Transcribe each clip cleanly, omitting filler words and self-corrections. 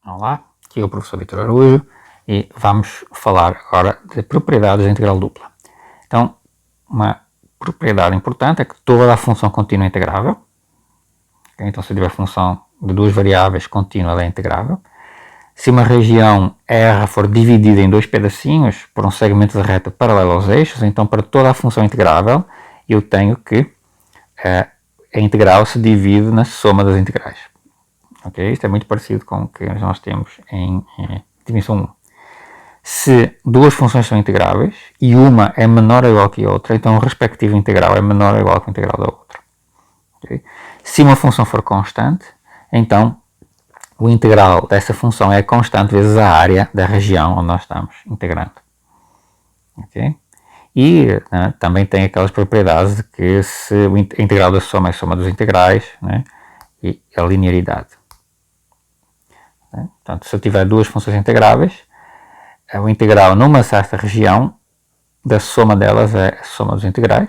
Olá, aqui é o professor Vítor Araújo e vamos falar agora de propriedades da integral dupla. Então, uma propriedade importante é que toda a função contínua é integrável. Então, se eu tiver função de duas variáveis contínua, ela é integrável. Se uma região R for dividida em dois pedacinhos por um segmento de reta paralelo aos eixos, então para toda a função integrável eu tenho que a integral se divide na soma das integrais. Okay? Isto é muito parecido com o que nós temos em dimensão 1. Se duas funções são integráveis e uma é menor ou igual que a outra, então o respectivo integral é menor ou igual que o integral da outra. Okay? Se uma função for constante, então o integral dessa função é constante vezes a área da região onde nós estamos integrando. Okay? E também tem aquelas propriedades de que se a integral da soma é a soma dos integrais, né? E a linearidade. Portanto, se eu tiver duas funções integráveis, o integral numa certa região da soma delas é a soma dos integrais.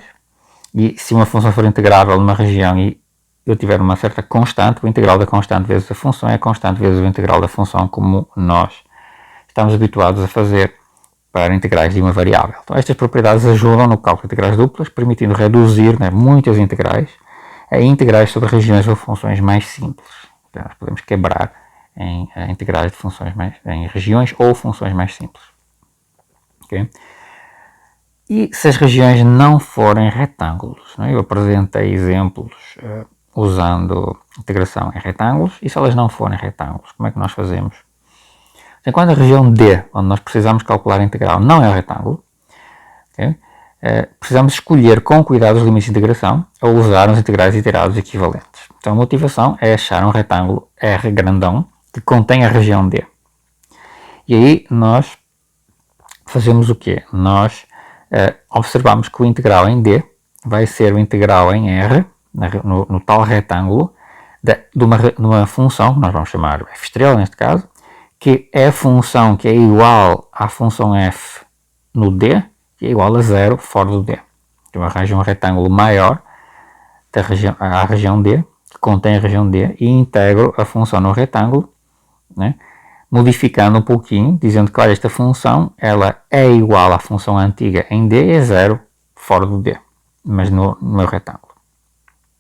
E se uma função for integrável numa região e eu tiver uma certa constante, o integral da constante vezes a função é a constante vezes o integral da função, como nós estamos habituados a fazer para integrais de uma variável. Então, estas propriedades ajudam no cálculo de integrais duplas, permitindo reduzir muitas integrais a integrais sobre regiões ou funções mais simples. Então, nós podemos quebrar em integrais de funções em regiões ou funções mais simples. Okay? E se as regiões não forem retângulos, eu apresentei exemplos usando integração em retângulos, e se elas não forem retângulos, como é que nós fazemos? Enquanto a região D, onde nós precisamos calcular a integral, não é um retângulo, okay? Precisamos escolher com cuidado os limites de integração ou usar os integrais iterados equivalentes. Então a motivação é achar um retângulo R grandão que contém a região D. E aí nós fazemos o quê? Nós observamos que o integral em D vai ser o integral em R, no tal retângulo, de uma função, que nós vamos chamar f' neste caso, que é a função que é igual à função f no D, que é igual a 0 fora do D. Então eu arranjo um retângulo maior à região D, que contém a região D, e integro a função no retângulo, modificando um pouquinho, dizendo que olha, esta função ela é igual à função antiga em D e é 0 fora do D, mas no meu retângulo.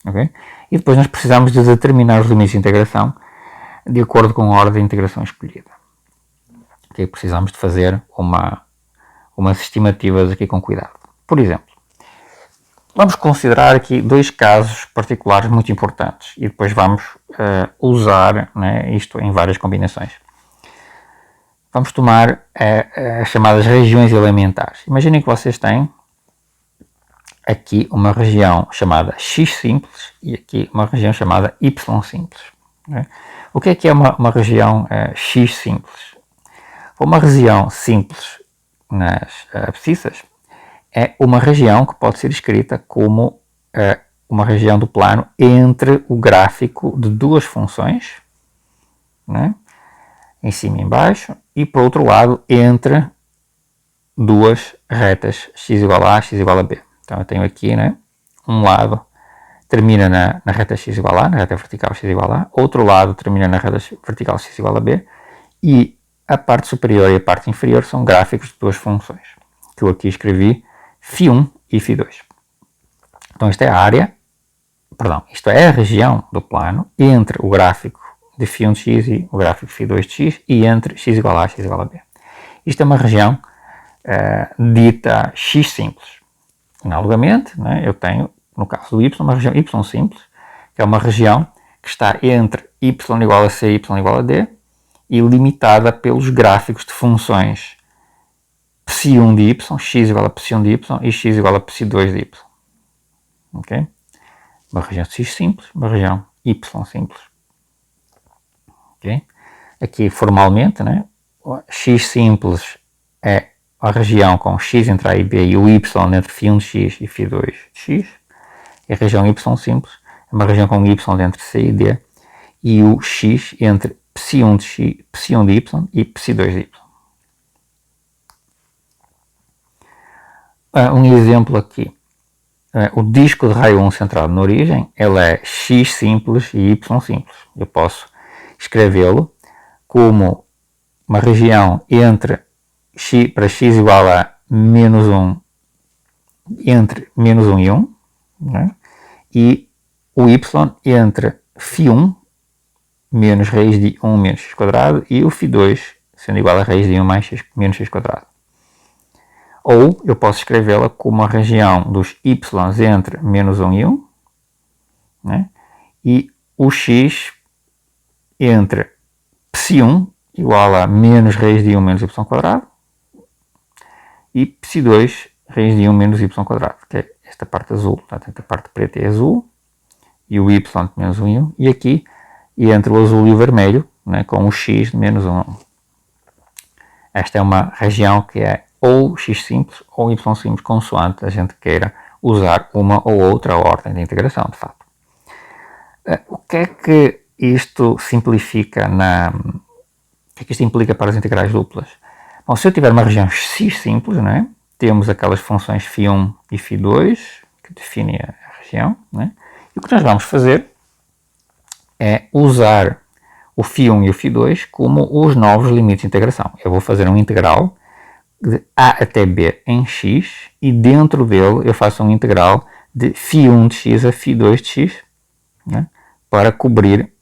Okay? E depois nós precisamos de determinar os limites de integração de acordo com a ordem de integração escolhida. Okay? Precisamos de fazer umas estimativas aqui com cuidado. Por exemplo, vamos considerar aqui dois casos particulares muito importantes e depois vamos usar isto em várias combinações. Vamos tomar as chamadas regiões elementares. Imaginem que vocês têm aqui uma região chamada X simples e aqui uma região chamada Y simples. O que é uma região X simples? Uma região simples nas abscissas é uma região que pode ser escrita como uma região do plano entre o gráfico de duas funções, em cima e em baixo, e por outro lado entre duas retas x igual a x igual a b. Então eu tenho aqui um lado termina na reta x igual a, na reta vertical x igual a, outro lado termina na reta vertical x igual a b, e a parte superior e a parte inferior são gráficos de duas funções, que eu aqui escrevi φ1 e φ2. Então isto é a área, isto é a região do plano entre o gráfico de φ1 de x e o gráfico de φ2 de x e entre x igual a x igual a b. Isto é uma região dita x simples. Analogamente, eu tenho, no caso do y, uma região y simples, que é uma região que está entre y igual a c e y igual a d e limitada pelos gráficos de funções ψ1 de y, x igual a ψ1 de y e x igual a ψ2 de y. Okay? Uma região x simples, uma região y simples. Okay? Aqui formalmente, x simples é a região com x entre a e b e o y entre φ1 de x e φ2 de x, e a região y simples é uma região com y entre c e d e o x entre ψ1 de x, ψ1 de y e ψ2 de y. Um exemplo aqui, o disco de raio 1 centrado na origem, ele é x simples e y simples. Eu posso escrevê-lo como uma região entre x, para x igual a menos 1, entre menos 1 e 1, né? E o y entre φ1 menos raiz de 1 menos x quadrado e o φ2 sendo igual a raiz de 1 mais x menos x quadrado. Ou eu posso escrevê-la como a região dos y entre menos 1 e 1, né? E o x entre psi1 igual a menos raiz de 1 menos y quadrado e psi2 raiz de 1 menos y quadrado, que é esta parte azul. Portanto, a parte preta é azul e o y de menos 1 e 1, e aqui entre o azul e o vermelho, né, com o x de menos 1 a 1. Esta é uma região que é ou x simples ou y simples, consoante a gente queira usar uma ou outra ordem de integração, de fato. O que é que isto simplifica o que é que isto implica para as integrais duplas? Bom, se eu tiver uma região x simples, né, temos aquelas funções φ1 e φ2 que definem a região, né, e o que nós vamos fazer é usar o φ1 e o φ2 como os novos limites de integração. Eu vou fazer um integral de a até b em x e dentro dele eu faço um integral de φ1 de x a φ2 de x, né, para cobrir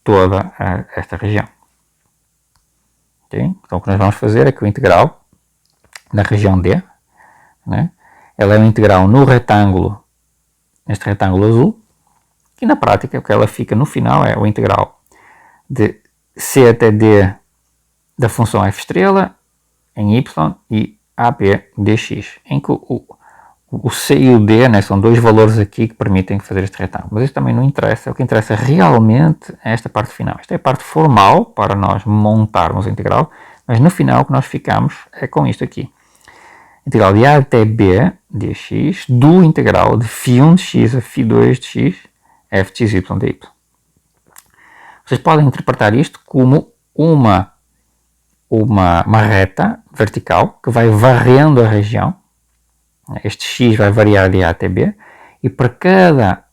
toda esta região. Okay? Então o que nós vamos fazer é que o integral da região D, né, ela é um integral no retângulo, neste retângulo azul, e na prática o que ela fica no final é o integral de c até d da função f' em y e ab dx, em que o c e o d, né, são dois valores aqui que permitem fazer este retângulo, mas isso também não interessa. O que interessa realmente é esta parte final. Esta é a parte formal para nós montarmos a integral, mas no final o que nós ficamos é com isto aqui. Integral de a até b dx do integral de φ1 de x a φ2 de x f de x, y, dy. Vocês podem interpretar isto como uma reta vertical que vai varrendo a região. Este x vai variar de a até b e para cada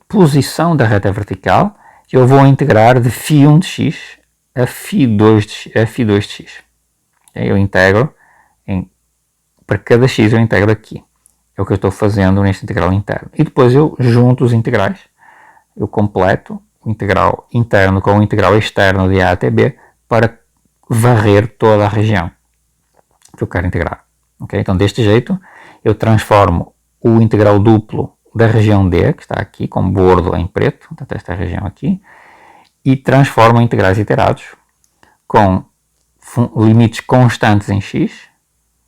posição da reta vertical eu vou integrar de φ1 de x a φ2 de x. Eu integro, para cada x eu integro aqui. É o que eu estou fazendo neste integral interno. E depois eu junto os integrais. Eu completo o integral interno com o integral externo de a até b para varrer toda a região que eu quero integrar. Okay? Então, deste jeito, eu transformo o integral duplo da região D, que está aqui, com bordo em preto, portanto, esta região aqui, e transformo em integrais iterados com limites constantes em x,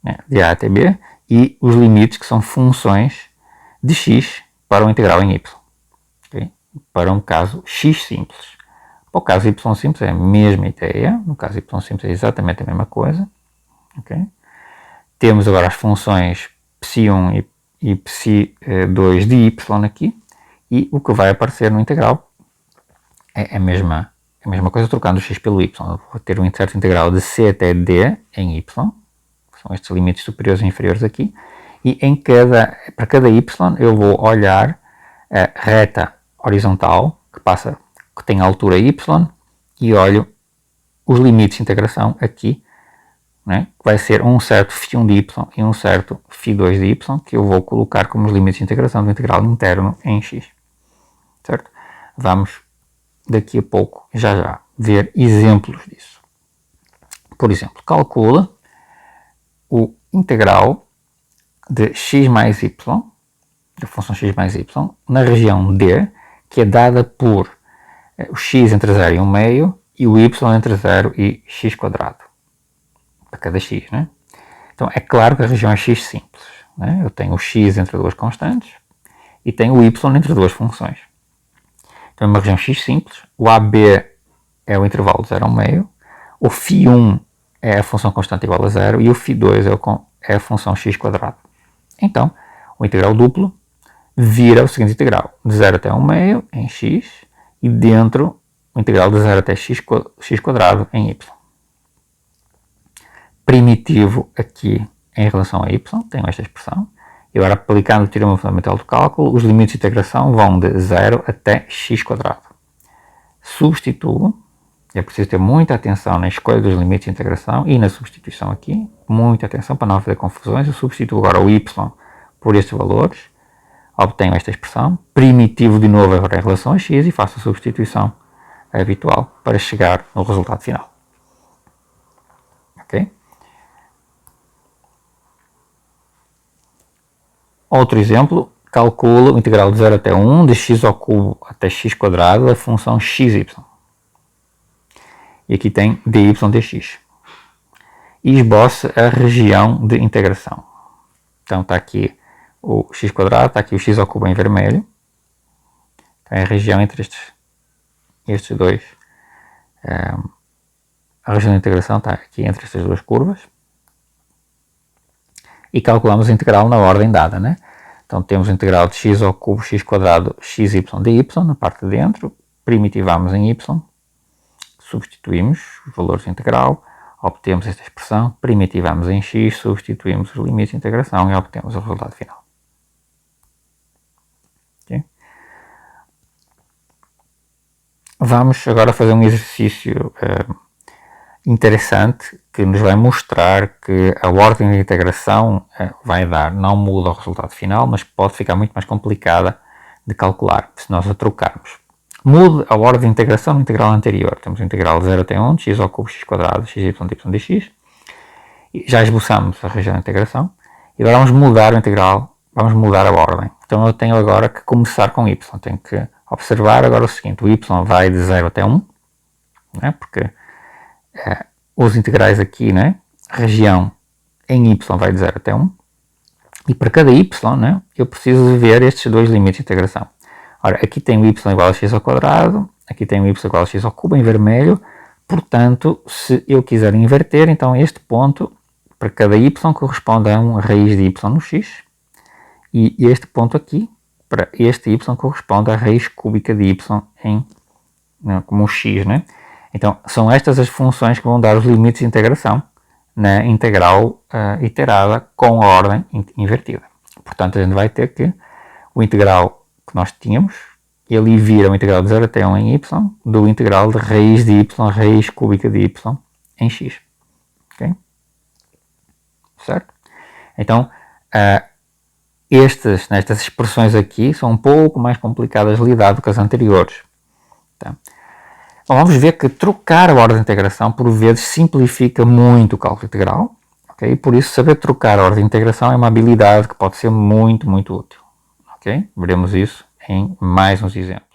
né, de a até b, e os limites que são funções de x para o integral em y. Okay? Para um caso x simples. Para o caso y simples é a mesma ideia, no caso y simples é exatamente a mesma coisa. Okay? Temos agora as funções psi1 e psi2 de y aqui, e o que vai aparecer no integral é a mesma coisa, trocando o x pelo y. Eu vou ter um certo integral de c até d em y, são estes limites superiores e inferiores aqui, e para cada y eu vou olhar a reta horizontal que tem a altura y, e olho os limites de integração aqui, né, que vai ser um certo φ1 de y e um certo φ2 de y, que eu vou colocar como os limites de integração do integral interno em x. Certo? Vamos daqui a pouco, já, ver exemplos disso. Por exemplo, calcula o integral de x mais y, da função x mais y, na região D, que é dada por o x entre 0 e 1 meio e o y entre 0 e x quadrado, para cada x, né? Então é claro que a região é x simples, né? Eu tenho o x entre duas constantes e tenho o y entre duas funções. Então é uma região x simples, o AB é o intervalo de 0 a 1 meio, o φ1 é a função constante igual a 0 e o φ2 é a função x quadrado. Então, o integral duplo vira o seguinte integral, de 0 até 1 meio em x, e dentro o integral de 0 até x quadrado em y. Primitivo aqui em relação a y, tenho esta expressão, e agora aplicando o teorema fundamental do cálculo, os limites de integração vão de 0 até x quadrado. Substituo É preciso ter muita atenção na escolha dos limites de integração e na substituição aqui. Muita atenção para não fazer confusões. Eu substituo agora o y por estes valores. Obtenho esta expressão. Primitivo de novo agora em relação a x e faço a substituição habitual para chegar no resultado final. Ok? Outro exemplo. Calculo o integral de 0 até 1 de x ao cubo até x quadrado da função xy. E aqui tem dy dx. E esboça a região de integração. Então está aqui o x quadrado, está aqui o x ao cubo em vermelho. Então é a região entre estes dois. A região de integração está aqui entre estas duas curvas. E calculamos a integral na ordem dada, né? Então temos a integral de x ao cubo x quadrado xy dy na parte de dentro. Primitivamos em y. Substituímos os valores de integral, obtemos esta expressão, primitivamos em x, substituímos os limites de integração e obtemos o resultado final. Okay? Vamos agora fazer um exercício interessante que nos vai mostrar que a ordem de integração vai dar, não muda o resultado final, mas pode ficar muito mais complicada de calcular se nós a trocarmos. Mude a ordem de integração no integral anterior. Temos o integral de 0 até 1, de x ao cubo x quadrado, xy dy dx. E já esboçamos a região de integração. E agora vamos mudar o integral, vamos mudar a ordem. Então eu tenho agora que começar com y. Tenho que observar agora o seguinte, o y vai de 0 até 1, né? Porque os integrais aqui, né? A região em y vai de 0 até 1. E para cada y, né? Eu preciso ver estes dois limites de integração. Ora, aqui tem o y igual a x ao quadrado, aqui tem o y igual a x ao cubo em vermelho, portanto, se eu quiser inverter, então este ponto, para cada y, corresponde a uma raiz de y no x, e este ponto aqui, para este y, corresponde à raiz cúbica de y como um x, né? Então, são estas as funções que vão dar os limites de integração na integral iterada com a ordem invertida. Portanto, a gente vai ter que o integral que nós tínhamos, ele vira o integral de 0 até 1 em y do integral de raiz de y, raiz cúbica de y em x. Okay? Certo? Então, estas expressões aqui são um pouco mais complicadas de lidar do que as anteriores. Tá? Então, vamos ver que trocar a ordem de integração por vezes simplifica muito o cálculo integral. Okay? Por isso, saber trocar a ordem de integração é uma habilidade que pode ser muito, muito útil. Okay? Veremos isso em mais uns exemplos.